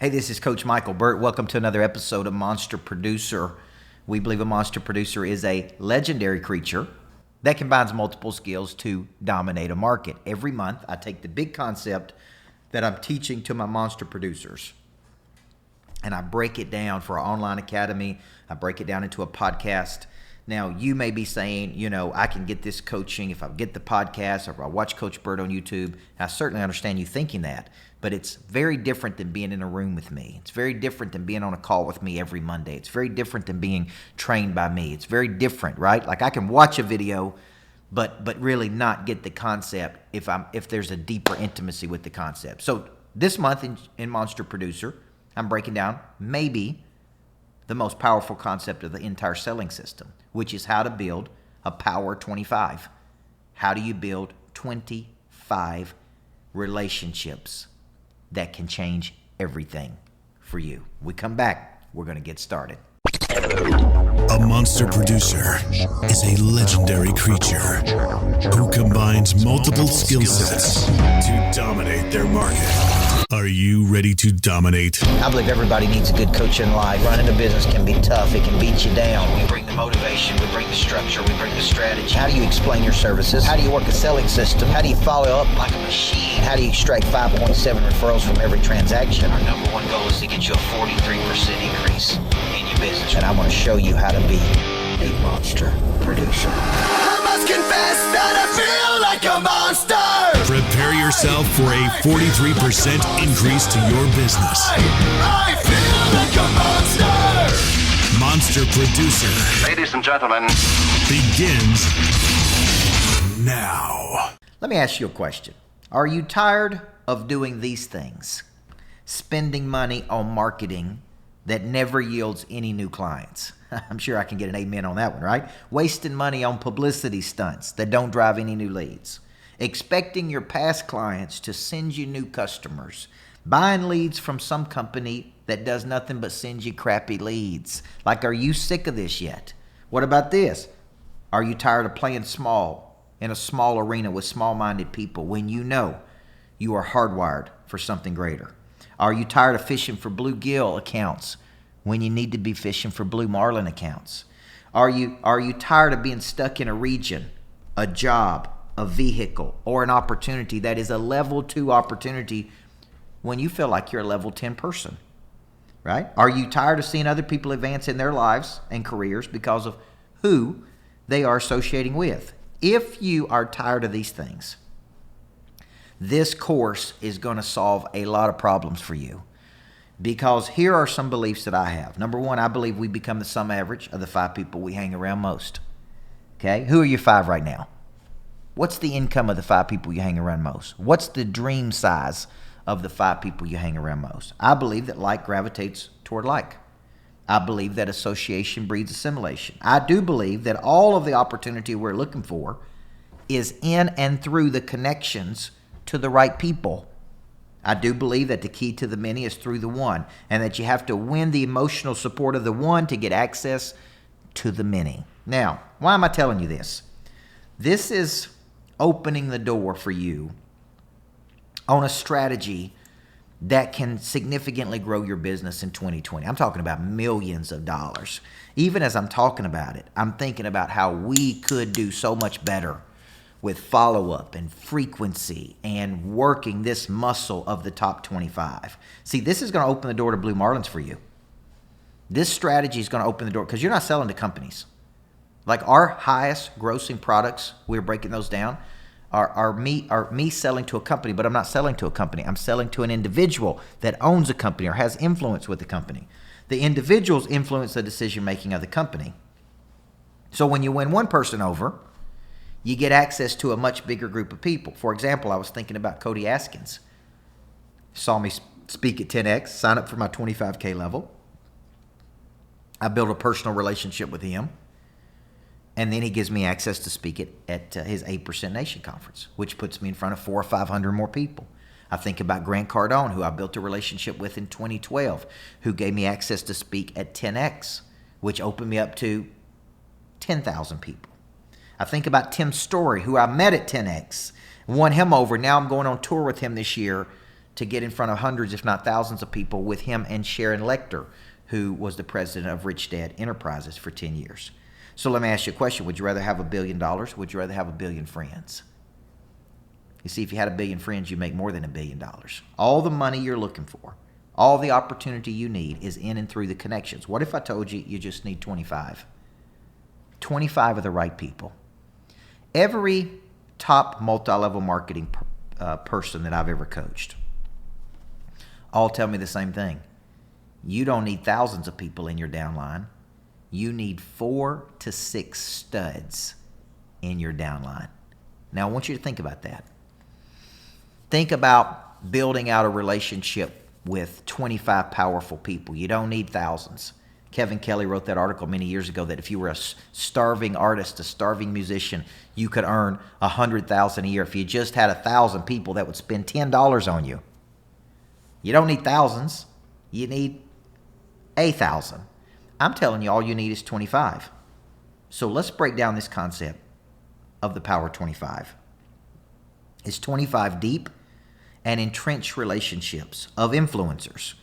Hey, this is Coach Michael Burt. Welcome to another episode of Monster Producer. We believe a monster producer is a legendary creature that combines multiple skills to dominate a market. Every month, I take the big concept that I'm teaching to my monster producers, and I break it down for our online academy. I break it down into a podcast. Now, you may be saying, I can get this coaching if I get the podcast or if I watch Coach Burt on YouTube. I certainly understand you thinking that, but it's very different than being in a room with me. It's very different than being on a call with me every Monday. It's very different than being trained by me. It's very different, right? Like I can watch a video, but really not get the concept if there's a deeper intimacy with the concept. So this month in Monster Producer, I'm breaking down maybe the most powerful concept of the entire selling system, which is how to build a Power 25. How do you build 25 relationships that can change everything for you? We come back, we're going to get started. A monster producer is a legendary creature who combines multiple skill sets to dominate their market. Are you ready to dominate? I believe everybody needs a good coach in life. Running a business can be tough. It can beat you down. We bring the motivation. We bring the structure. We bring the strategy. How do you explain your services? How do you work a selling system? How do you follow up like a machine? How do you extract 5.7 referrals from every transaction? Our number one goal is to get you a 43% increase in your business. And I want to show you how to be a monster producer. I must confess that I feel like a monster. Prepare yourself for a 43% increase to your business. I feel like a monster. Monster Producer Ladies and gentlemen, begins now. Let me ask you a question. Are you tired of doing these things? Spending money on marketing that never yields any new clients. I'm sure I can get an amen on that one, right? Wasting money on publicity stunts that don't drive any new leads. Expecting your past clients to send you new customers. Buying leads from some company that does nothing but send you crappy leads. Like, are you sick of this yet? What about this? Are you tired of playing small in a small arena with small-minded people when you know you are hardwired for something greater? Are you tired of fishing for bluegill accounts when you need to be fishing for blue marlin accounts? Are you tired of being stuck in a region, a job, a vehicle, or an opportunity that is a level 2 opportunity when you feel like you're a level 10 person, right? Are you tired of seeing other people advance in their lives and careers because of who they are associating with? If you are tired of these things, this course is going to solve a lot of problems for you, because here are some beliefs that I have. Number one, I believe we become the sum average of the 5 people we hang around most. Okay? Who are your 5 right now? What's the income of the 5 people you hang around most? What's the dream size of the 5 people you hang around most? I believe that like gravitates toward like. I believe that association breeds assimilation. I do believe that all of the opportunity we're looking for is in and through the connections to the right people. I do believe that the key to the many is through the one, and that you have to win the emotional support of the one to get access to the many. Now, why am I telling you this? This is opening the door for you on a strategy that can significantly grow your business in 2020. I'm talking about millions of dollars. Even as I'm talking about it, I'm thinking about how we could do so much better with follow-up and frequency and working this muscle of the top 25. See, this is going to open the door to blue marlins for you. This strategy is going to open the door because you're not selling to companies. Like our highest grossing products, we're breaking those down, are me selling to a company, but I'm not selling to a company. I'm selling to an individual that owns a company or has influence with the company. The individuals influence the decision-making of the company. So when you win one person over, you get access to a much bigger group of people. For example, I was thinking about Cody Askins. Saw me speak at 10X, sign up for my 25K level. I built a personal relationship with him. And then he gives me access to speak at his 8% Nation Conference, which puts me in front of 400 or 500 more people. I think about Grant Cardone, who I built a relationship with in 2012, who gave me access to speak at 10X, which opened me up to 10,000 people. I think about Tim Story, who I met at 10X, won him over. Now I'm going on tour with him this year to get in front of hundreds, if not thousands of people with him and Sharon Lechter, who was the president of Rich Dad Enterprises for 10 years. So let me ask you a question. Would you rather have $1 billion? Would you rather have 1 billion friends? You see, if you had 1 billion friends, you make more than $1 billion. All the money you're looking for, all the opportunity you need is in and through the connections. What if I told you you just need 25? 25 of the right people. Every top multi-level marketing person that I've ever coached all tell me the same thing. You don't need thousands of people in your downline. You need 4 to 6 studs in your downline. Now, I want you to think about that. Think about building out a relationship with 25 powerful people. You don't need thousands. Kevin Kelly wrote that article many years ago that if you were a starving artist, a starving musician, you could earn $100,000 a year. If you just had 1,000 people that would spend $10 on you. You don't need thousands. You need 1,000. I'm telling you, all you need is 25. So let's break down this concept of the power 25. It's 25 deep and entrenched relationships of influencers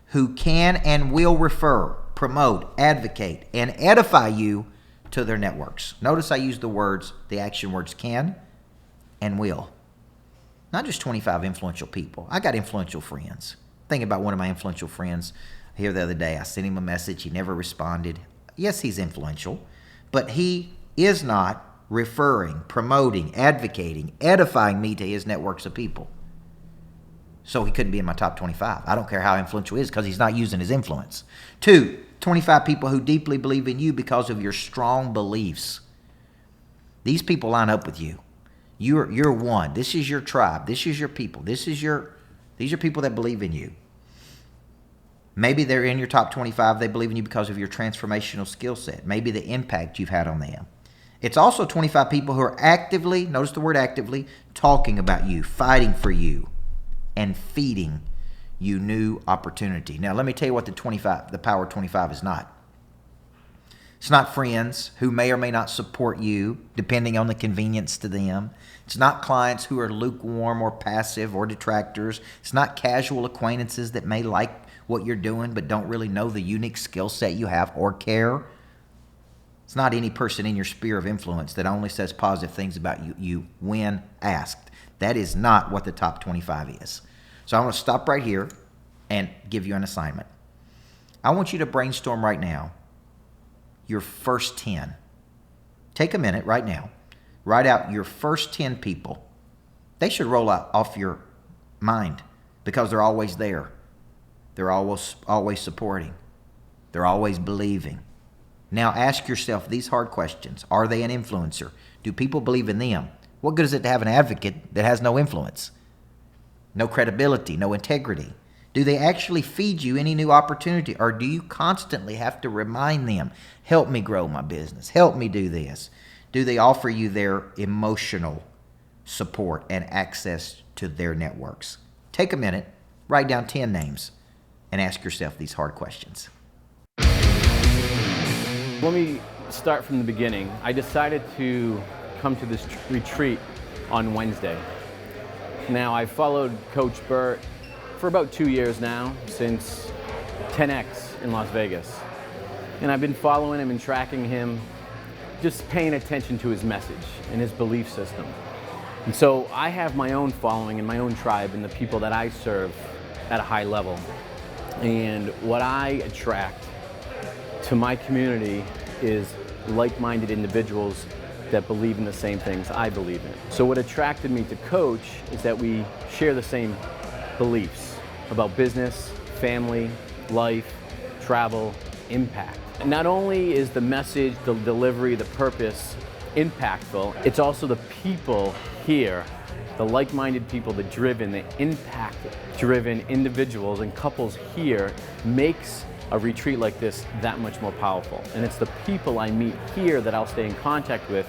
who can and will refer, promote, advocate, and edify you to their networks. Notice I use the action words can and will. Not just 25 influential people. I got influential friends. Think about one of my influential friends here the other day. I sent him a message. He never responded. Yes, he's influential, but he is not referring, promoting, advocating, edifying me to his networks of people. So he couldn't be in my top 25. I don't care how influential he is because he's not using his influence. 2, 25 people who deeply believe in you because of your strong beliefs. These people line up with you. You're one. This is your tribe. This is your people. These are people that believe in you. Maybe they're in your top 25. They believe in you because of your transformational skill set. Maybe the impact you've had on them. It's also 25 people who are actively, notice the word actively, talking about you, fighting for you, and feeding you new opportunity. Now, let me tell you what the power 25 is not. It's not friends who may or may not support you, depending on the convenience to them. It's not clients who are lukewarm or passive or detractors. It's not casual acquaintances that may like what you're doing but don't really know the unique skill set you have or care. It's not any person in your sphere of influence that only says positive things about you when asked. That is not what the top 25 is. So I want to stop right here and give you an assignment. I want you to brainstorm right now your first 10. Take a minute right now. Write out your first 10 people. They should roll out off your mind because they're always there. They're always supporting. They're always believing. Now ask yourself these hard questions. Are they an influencer? Do people believe in them? What good is it to have an advocate that has no influence? No credibility, no integrity? Do they actually feed you any new opportunity, or do you constantly have to remind them, help me grow my business, help me do this? Do they offer you their emotional support and access to their networks? Take a minute, write down 10 names, and ask yourself these hard questions. Let me start from the beginning. I decided to come to this retreat on Wednesday. Now, I've followed Coach Burt for about 2 years now, since 10X in Las Vegas. And I've been following him and tracking him, just paying attention to his message and his belief system. And so I have my own following and my own tribe and the people that I serve at a high level. And what I attract to my community is like-minded individuals that believe in the same things I believe in. So what attracted me to Coach is that we share the same beliefs about business, family, life, travel, impact. And not only is the message, the delivery, the purpose impactful, it's also the people here, the like-minded people, the driven, the impact-driven individuals and couples here makes a retreat like this that much more powerful. And it's the people I meet here that I'll stay in contact with,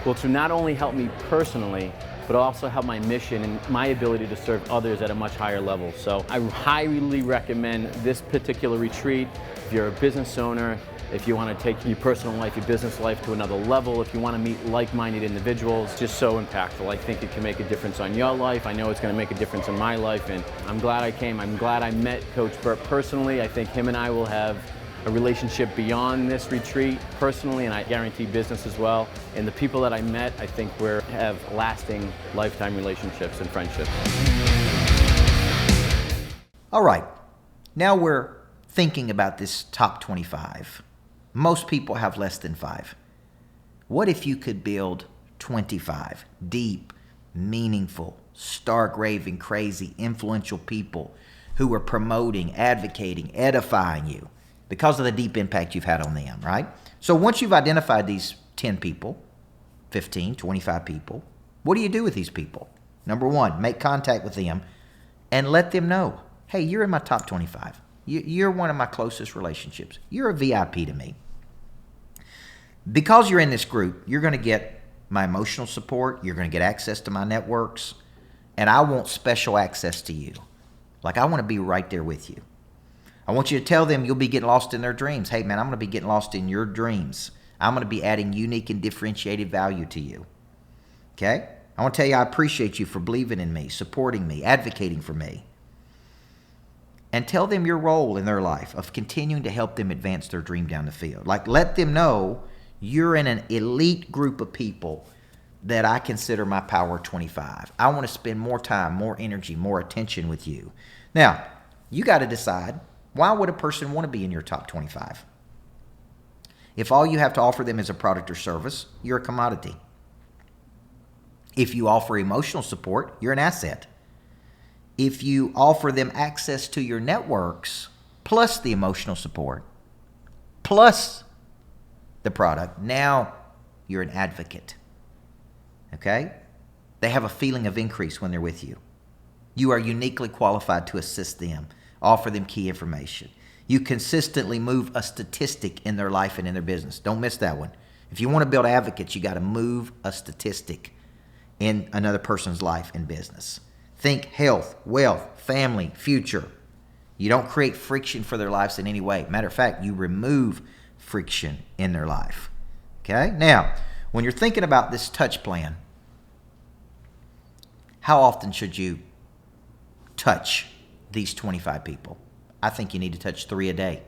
which will not only help me personally, but also help my mission and my ability to serve others at a much higher level. So I highly recommend this particular retreat. If you're a business owner, If you want to take your personal life, your business life to another level, if you want to meet like-minded individuals, just so impactful. I think it can make a difference on your life. I know it's going to make a difference in my life, and I'm glad I came. I'm glad I met Coach Burt personally. I think him and I will have a relationship beyond this retreat personally, and I guarantee business as well. And the people that I met, I think we have lasting lifetime relationships and friendships. All right, now we're thinking about this top 25. Most people have less than 5. What if you could build 25 deep, meaningful, stark, raving, crazy, influential people who are promoting, advocating, edifying you because of the deep impact you've had on them, right? So once you've identified these 10 people, 15, 25 people, what do you do with these people? Number one, make contact with them and let them know, hey, you're in my top 25. You're one of my closest relationships. You're a VIP to me. Because you're in this group, you're going to get my emotional support. You're going to get access to my networks. And I want special access to you. Like, I want to be right there with you. I want you to tell them you'll be getting lost in their dreams. Hey, man, I'm going to be getting lost in your dreams. I'm going to be adding unique and differentiated value to you. Okay? I want to tell you I appreciate you for believing in me, supporting me, advocating for me. And tell them your role in their life of continuing to help them advance their dream down the field. Like, let them know you're in an elite group of people that I consider my Power 25. I want to spend more time, more energy, more attention with you. Now, you got to decide, why would a person want to be in your top 25? If all you have to offer them is a product or service, you're a commodity. If you offer emotional support, you're an asset. If you offer them access to your networks, plus the emotional support, plus the product, now you're an advocate. Okay? They have a feeling of increase when they're with you. You are uniquely qualified to assist them, offer them key information. You consistently move a statistic in their life and in their business. Don't miss that one. If you want to build advocates, you got to move a statistic in another person's life and business. Think health, wealth, family, future. You don't create friction for their lives in any way. Matter of fact, you remove friction in their life. Okay? Now, when you're thinking about this touch plan, how often should you touch these 25 people? I think you need to touch 3 a day.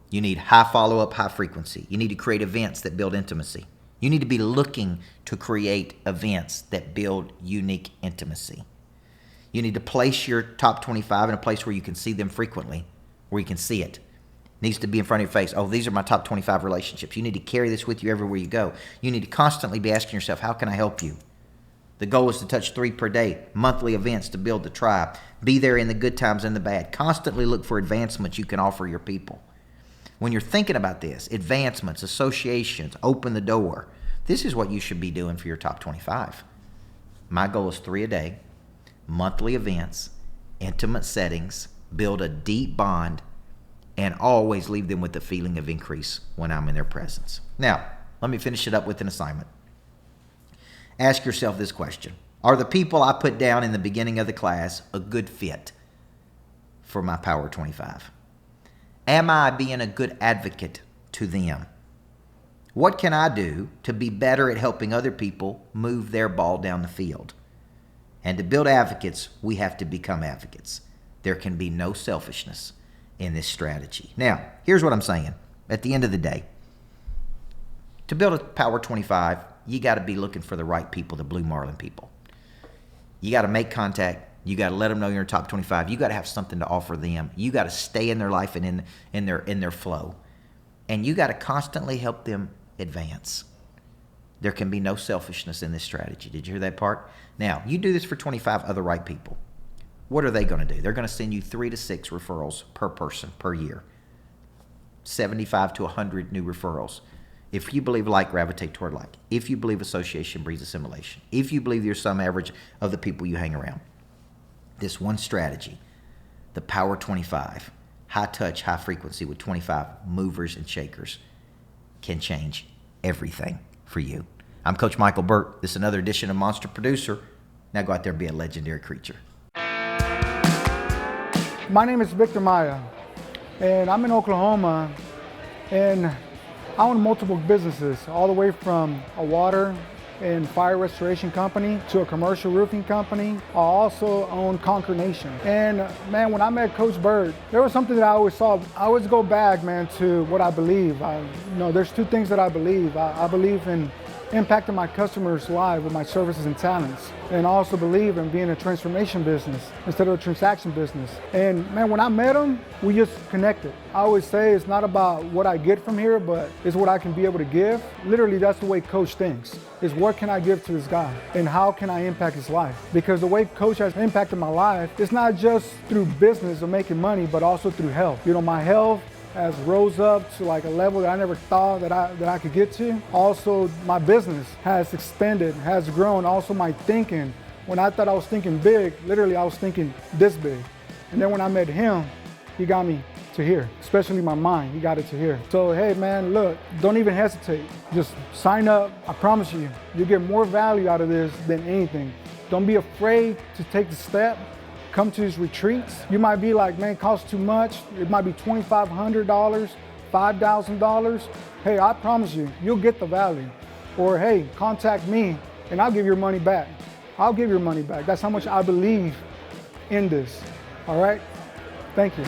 You need high follow-up, high frequency. You need to create events that build intimacy. You need to be looking to create events that build unique intimacy. You need to place your top 25 in a place where you can see them frequently, where you can see it. It needs to be in front of your face. Oh, these are my top 25 relationships. You need to carry this with you everywhere you go. You need to constantly be asking yourself, how can I help you? The goal is to touch 3 per day, monthly events to build the tribe. Be there in the good times and the bad. Constantly look for advancements you can offer your people. When you're thinking about this, advancements, associations, open the door, this is what you should be doing for your top 25. My goal is 3 a day, monthly events, intimate settings, build a deep bond, and always leave them with the feeling of increase when I'm in their presence. Now, let me finish it up with an assignment. Ask yourself this question. Are the people I put down in the beginning of the class a good fit for my Power 25? Am I being a good advocate to them? What can I do to be better at helping other people move their ball down the field? And to build advocates, we have to become advocates. There can be no selfishness in this strategy. Now, here's what I'm saying. At the end of the day, to build a Power 25, you got to be looking for the right people, the Blue Marlin people. You got to make contact. You got to let them know you're in top 25. You got to have something to offer them. You got to stay in their life and in their flow. And you got to constantly help them advance. There can be no selfishness in this strategy. Did you hear that part? Now, you do this for 25 other right people. What are they going to do? They're going to send you 3 to 6 referrals per person per year. 75 to 100 new referrals. If you believe like gravitate toward like. If you believe association breeds assimilation. If you believe you're some average of the people you hang around. This one strategy, the Power 25, high touch, high frequency with 25 movers and shakers, can change everything for you. I'm Coach Michael Burt. This is another edition of Monster Producer. Now go out there and be a legendary creature. My name is Victor Maya, and I'm in Oklahoma And I own multiple businesses, all the way from a water and fire restoration company to a commercial roofing company. I also own Conquer Nation. And man, when I met Coach Burt, there was something that I always saw. I always go back, man, to what I believe. There's two things that I believe. I believe in impacting my customers' lives with my services and talents. And I also believe in being a transformation business instead of a transaction business. And man, when I met him, we just connected. I always say it's not about what I get from here, but it's what I can be able to give. Literally, that's the way Coach thinks, is what can I give to this guy and how can I impact his life? Because the way Coach has impacted my life, it's not just through business or making money, but also through health. My health has rose up to like a level that I never thought that I could get to. Also, my business has expanded, has grown. Also, my thinking, when I thought I was thinking big, literally I was thinking this big. And then when I met him, he got me to here, especially my mind, he got it to here. So hey man, look, don't even hesitate. Just sign up. I promise you, you'll get more value out of this than anything. Don't be afraid to take the step. Come to these retreats. You might be like, man, it costs too much. It might be $2,500, $5,000. Hey, I promise you, you'll get the value. Or hey, contact me and I'll give your money back. I'll give your money back. That's how much I believe in this. All right? Thank you.